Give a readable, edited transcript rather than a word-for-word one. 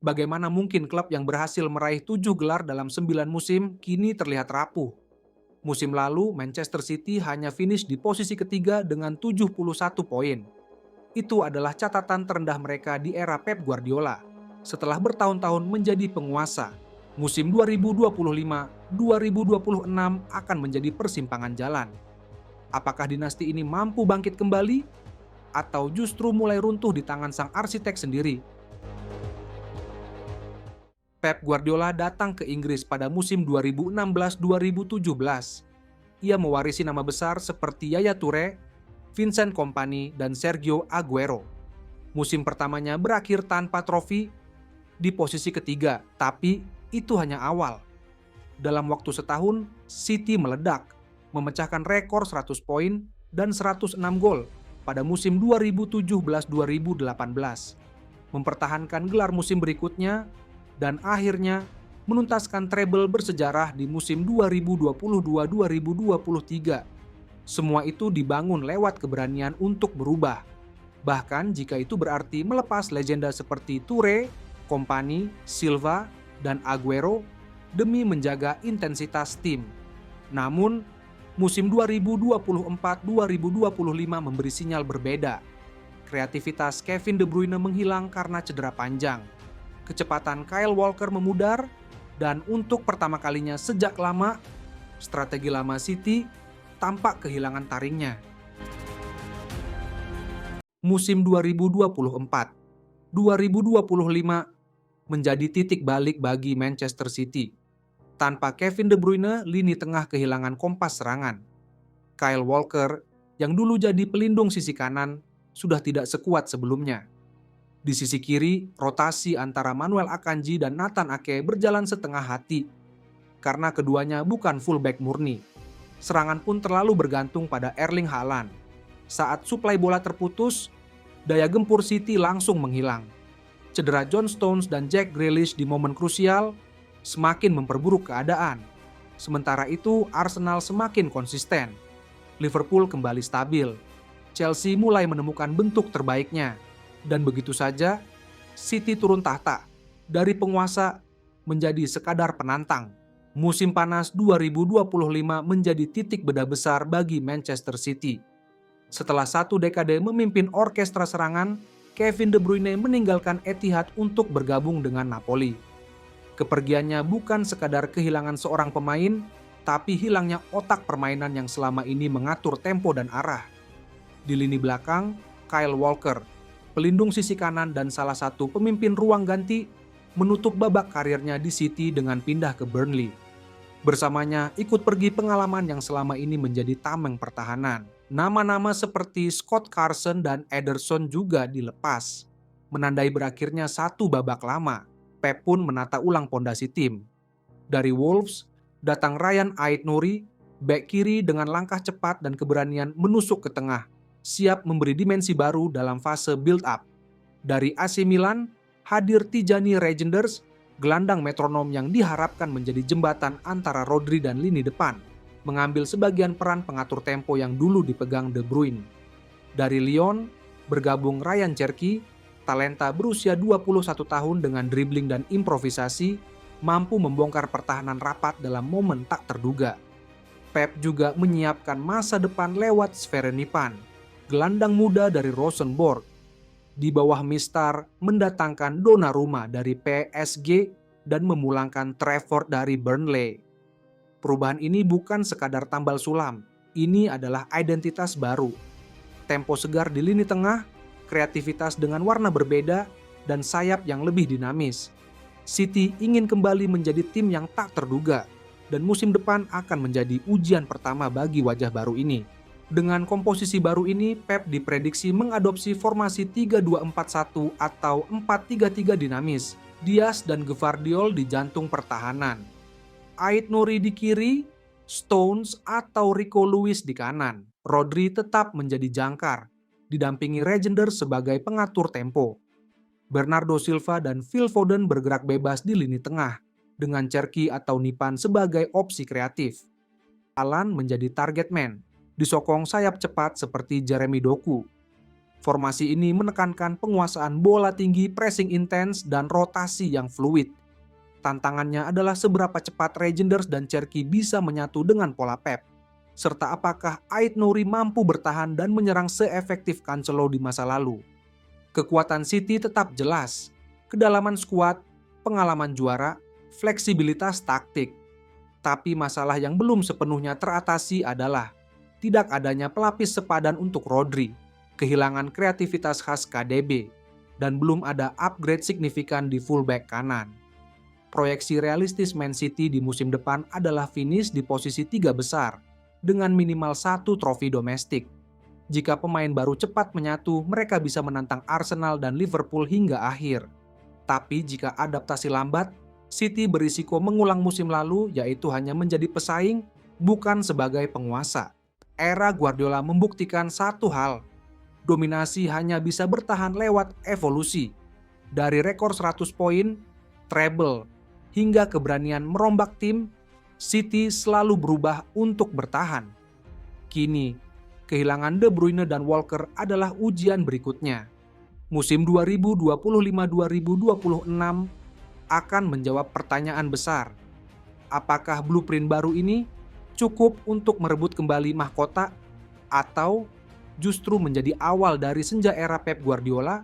Bagaimana mungkin klub yang berhasil meraih 7 gelar dalam 9 musim kini terlihat rapuh? Musim lalu, Manchester City hanya finish di posisi ketiga dengan 71 poin. Itu adalah catatan terendah mereka di era Pep Guardiola. Setelah bertahun-tahun menjadi penguasa, musim 2025-2026 akan menjadi persimpangan jalan. Apakah dinasti ini mampu bangkit kembali? Atau justru mulai runtuh di tangan sang arsitek sendiri? Pep Guardiola datang ke Inggris pada musim 2016-2017. Ia mewarisi nama besar seperti Yaya Toure, Vincent Kompany, dan Sergio Aguero. Musim pertamanya berakhir tanpa trofi di posisi ketiga, tapi itu hanya awal. Dalam waktu setahun, City meledak, memecahkan rekor 100 poin dan 106 gol pada musim 2017-2018, mempertahankan gelar musim berikutnya, dan akhirnya menuntaskan treble bersejarah di musim 2022-2023. Semua itu dibangun lewat keberanian untuk berubah. Bahkan jika itu berarti melepas legenda seperti Toure, Kompany, Silva, dan Aguero demi menjaga intensitas tim. Namun, musim 2024-2025 memberi sinyal berbeda. Kreativitas Kevin De Bruyne menghilang karena cedera panjang. Kecepatan Kyle Walker memudar, dan untuk pertama kalinya sejak lama, strategi lama City tampak kehilangan taringnya. Musim 2024-2025 menjadi titik balik bagi Manchester City. Tanpa Kevin De Bruyne, lini tengah kehilangan kompas serangan. Kyle Walker, yang dulu jadi pelindung sisi kanan, sudah tidak sekuat sebelumnya. Di sisi kiri, rotasi antara Manuel Akanji dan Nathan Ake berjalan setengah hati, karena keduanya bukan fullback murni. Serangan pun terlalu bergantung pada Erling Haaland. Saat suplai bola terputus, daya gempur City langsung menghilang. Cedera John Stones dan Jack Grealish di momen krusial semakin memperburuk keadaan. Sementara itu, Arsenal semakin konsisten. Liverpool kembali stabil. Chelsea mulai menemukan bentuk terbaiknya. Dan begitu saja, City turun tahta. Dari penguasa menjadi sekadar penantang. Musim panas 2025 menjadi titik bedah besar bagi Manchester City. Setelah satu dekade memimpin orkestra serangan, Kevin De Bruyne meninggalkan Etihad untuk bergabung dengan Napoli. Kepergiannya bukan sekadar kehilangan seorang pemain, tapi hilangnya otak permainan yang selama ini mengatur tempo dan arah. Di lini belakang, Kyle Walker, pelindung sisi kanan dan salah satu pemimpin ruang ganti, menutup babak karirnya di City dengan pindah ke Burnley. Bersamanya ikut pergi pengalaman yang selama ini menjadi tameng pertahanan. Nama-nama seperti Scott Carson dan Ederson juga dilepas. Menandai berakhirnya satu babak lama, Pep pun menata ulang pondasi tim. Dari Wolves, datang Ryan Ait-Nouri, bek kiri dengan langkah cepat dan keberanian menusuk ke tengah, siap memberi dimensi baru dalam fase build-up. Dari AC Milan, hadir Tijani Reijnders, gelandang metronom yang diharapkan menjadi jembatan antara Rodri dan lini depan, mengambil sebagian peran pengatur tempo yang dulu dipegang De Bruyne. Dari Lyon, bergabung Ryan Cherki, talenta berusia 21 tahun dengan dribbling dan improvisasi, mampu membongkar pertahanan rapat dalam momen tak terduga. Pep juga menyiapkan masa depan lewat Sverenipan, gelandang muda dari Rosenborg. Di bawah Mistar mendatangkan Donnarumma dari PSG dan memulangkan Trafford dari Burnley. Perubahan ini bukan sekadar tambal sulam, ini adalah identitas baru. Tempo segar di lini tengah, kreativitas dengan warna berbeda, dan sayap yang lebih dinamis. City ingin kembali menjadi tim yang tak terduga, dan musim depan akan menjadi ujian pertama bagi wajah baru ini. Dengan komposisi baru ini, Pep diprediksi mengadopsi formasi 3-2-4-1 atau 4-3-3 dinamis. Diaz dan Gvardiol di jantung pertahanan. Ait-Nouri di kiri, Stones atau Rico Lewis di kanan. Rodri tetap menjadi jangkar, didampingi Reijnders sebagai pengatur tempo. Bernardo Silva dan Phil Foden bergerak bebas di lini tengah, dengan Cherki atau Nipan sebagai opsi kreatif. Alan menjadi target man, disokong sayap cepat seperti Jeremy Doku. Formasi ini menekankan penguasaan bola tinggi, pressing intens, dan rotasi yang fluid. Tantangannya adalah seberapa cepat Rangers dan Cherki bisa menyatu dengan pola Pep, serta apakah Ait Nouri mampu bertahan dan menyerang seefektif Cancelo di masa lalu. Kekuatan City tetap jelas, kedalaman skuad, pengalaman juara, fleksibilitas taktik. Tapi masalah yang belum sepenuhnya teratasi adalah tidak adanya pelapis sepadan untuk Rodri, kehilangan kreativitas khas KDB, dan belum ada upgrade signifikan di fullback kanan. Proyeksi realistis Man City di musim depan adalah finish di posisi 3 besar dengan minimal 1 trofi domestik. Jika pemain baru cepat menyatu, mereka bisa menantang Arsenal dan Liverpool hingga akhir. Tapi jika adaptasi lambat, City berisiko mengulang musim lalu, yaitu hanya menjadi pesaing, bukan sebagai penguasa. Era Guardiola membuktikan satu hal, dominasi hanya bisa bertahan lewat evolusi. Dari rekor 100 poin, treble, hingga keberanian merombak tim, City selalu berubah untuk bertahan. Kini, kehilangan De Bruyne dan Walker adalah ujian berikutnya. Musim 2025-2026 akan menjawab pertanyaan besar. Apakah blueprint baru ini cukup untuk merebut kembali mahkota, atau justru menjadi awal dari senja era Pep Guardiola